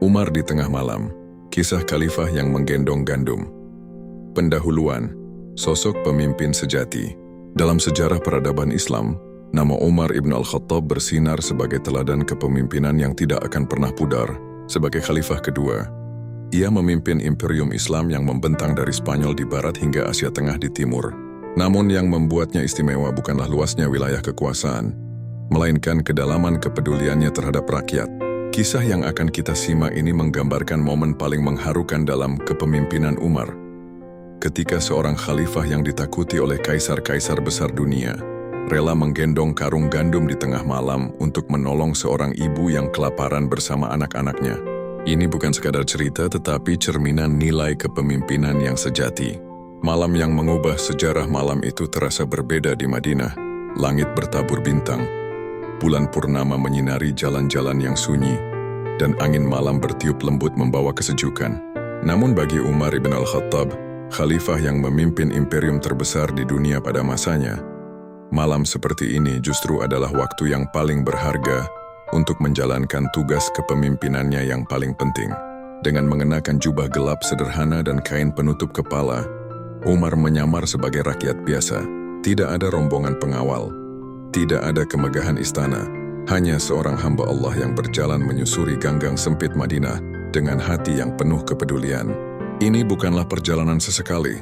Umar di tengah malam, kisah khalifah yang menggendong gandum. Pendahuluan, sosok pemimpin sejati. Dalam sejarah peradaban Islam, nama Umar ibn al-Khattab bersinar sebagai teladan kepemimpinan yang tidak akan pernah pudar. Sebagai khalifah kedua, ia memimpin imperium Islam yang membentang dari Spanyol di barat hingga Asia Tengah di timur. Namun yang membuatnya istimewa bukanlah luasnya wilayah kekuasaan, melainkan kedalaman kepeduliannya terhadap rakyat. Kisah yang akan kita simak ini menggambarkan momen paling mengharukan dalam kepemimpinan Umar. Ketika seorang khalifah yang ditakuti oleh kaisar-kaisar besar dunia, rela menggendong karung gandum di tengah malam untuk menolong seorang ibu yang kelaparan bersama anak-anaknya. Ini bukan sekadar cerita tetapi cerminan nilai kepemimpinan yang sejati. Malam yang mengubah sejarah malam itu terasa berbeda di Madinah. Langit bertabur bintang, bulan purnama menyinari jalan-jalan yang sunyi, dan angin malam bertiup lembut membawa kesejukan. Namun bagi Umar ibn al-Khattab, khalifah yang memimpin imperium terbesar di dunia pada masanya, malam seperti ini justru adalah waktu yang paling berharga untuk menjalankan tugas kepemimpinannya yang paling penting. Dengan mengenakan jubah gelap sederhana dan kain penutup kepala, Umar menyamar sebagai rakyat biasa. Tidak ada rombongan pengawal, tidak ada kemegahan istana, hanya seorang hamba Allah yang berjalan menyusuri ganggang sempit Madinah dengan hati yang penuh kepedulian. Ini bukanlah perjalanan sesekali,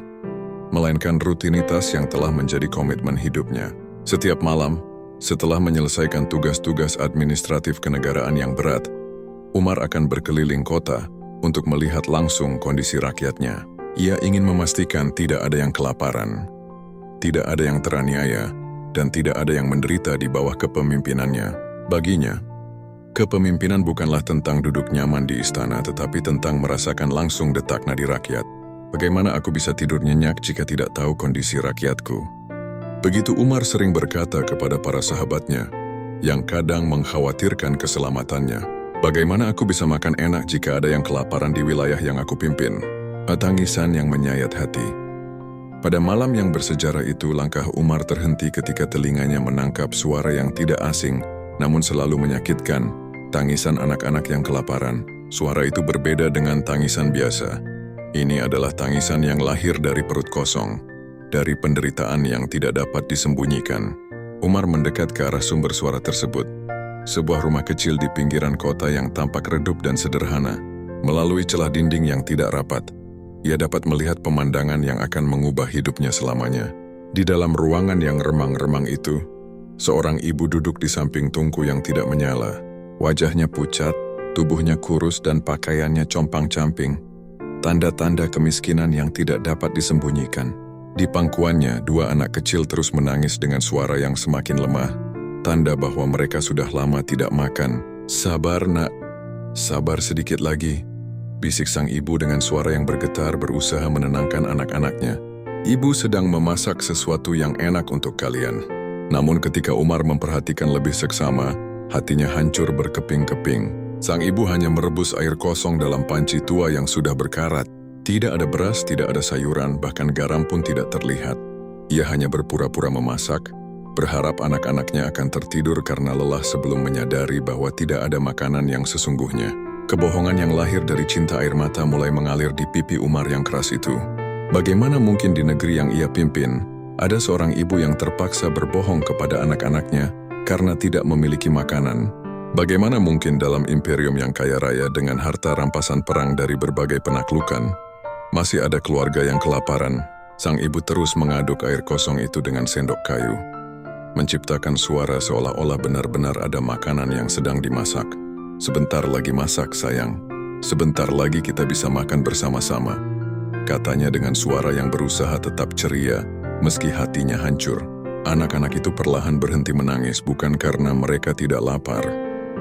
melainkan rutinitas yang telah menjadi komitmen hidupnya. Setiap malam, setelah menyelesaikan tugas-tugas administratif kenegaraan yang berat, Umar akan berkeliling kota untuk melihat langsung kondisi rakyatnya. Ia ingin memastikan tidak ada yang kelaparan, tidak ada yang teraniaya, dan tidak ada yang menderita di bawah kepemimpinannya. Baginya, kepemimpinan bukanlah tentang duduk nyaman di istana, tetapi tentang merasakan langsung detak nadi rakyat. Bagaimana aku bisa tidur nyenyak jika tidak tahu kondisi rakyatku? Begitu Umar sering berkata kepada para sahabatnya, yang kadang mengkhawatirkan keselamatannya. Bagaimana aku bisa makan enak jika ada yang kelaparan di wilayah yang aku pimpin? Tangisan yang menyayat hati. Pada malam yang bersejarah itu, langkah Umar terhenti ketika telinganya menangkap suara yang tidak asing, namun selalu menyakitkan. Tangisan anak-anak yang kelaparan. Suara itu berbeda dengan tangisan biasa. Ini adalah tangisan yang lahir dari perut kosong, dari penderitaan yang tidak dapat disembunyikan. Umar mendekat ke arah sumber suara tersebut. Sebuah rumah kecil di pinggiran kota yang tampak redup dan sederhana. Melalui celah dinding yang tidak rapat, ia dapat melihat pemandangan yang akan mengubah hidupnya selamanya. Di dalam ruangan yang remang-remang itu, seorang ibu duduk di samping tungku yang tidak menyala. Wajahnya pucat, tubuhnya kurus dan pakaiannya compang-camping. Tanda-tanda kemiskinan yang tidak dapat disembunyikan. Di pangkuannya, dua anak kecil terus menangis dengan suara yang semakin lemah. Tanda bahwa mereka sudah lama tidak makan. Sabar nak, sabar sedikit lagi, bisik sang ibu dengan suara yang bergetar berusaha menenangkan anak-anaknya. Ibu sedang memasak sesuatu yang enak untuk kalian. Namun ketika Umar memperhatikan lebih seksama, hatinya hancur berkeping-keping. Sang ibu hanya merebus air kosong dalam panci tua yang sudah berkarat. Tidak ada beras, tidak ada sayuran, bahkan garam pun tidak terlihat. Ia hanya berpura-pura memasak, berharap anak-anaknya akan tertidur karena lelah sebelum menyadari bahwa tidak ada makanan yang sesungguhnya. Kebohongan yang lahir dari cinta air mata mulai mengalir di pipi Umar yang keras itu. Bagaimana mungkin di negeri yang ia pimpin, ada seorang ibu yang terpaksa berbohong kepada anak-anaknya karena tidak memiliki makanan? Bagaimana mungkin dalam imperium yang kaya raya dengan harta rampasan perang dari berbagai penaklukan, masih ada keluarga yang kelaparan? Sang ibu terus mengaduk air kosong itu dengan sendok kayu, menciptakan suara seolah-olah benar-benar ada makanan yang sedang dimasak. Sebentar lagi masak, sayang. Sebentar lagi kita bisa makan bersama-sama, katanya dengan suara yang berusaha tetap ceria, meski hatinya hancur. Anak-anak itu perlahan berhenti menangis, bukan karena mereka tidak lapar,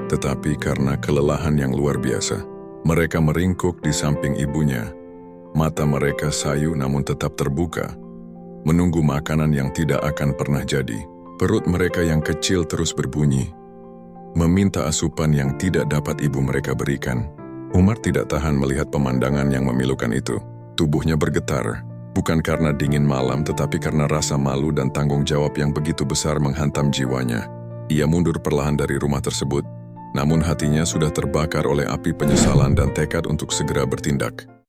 tetapi karena kelelahan yang luar biasa. Mereka meringkuk di samping ibunya. Mata mereka sayu namun tetap terbuka, menunggu makanan yang tidak akan pernah jadi. Perut mereka yang kecil terus berbunyi, meminta asupan yang tidak dapat ibu mereka berikan. Umar tidak tahan melihat pemandangan yang memilukan itu. Tubuhnya bergetar, bukan karena dingin malam tetapi karena rasa malu dan tanggung jawab yang begitu besar menghantam jiwanya. Ia mundur perlahan dari rumah tersebut, namun hatinya sudah terbakar oleh api penyesalan dan tekad untuk segera bertindak.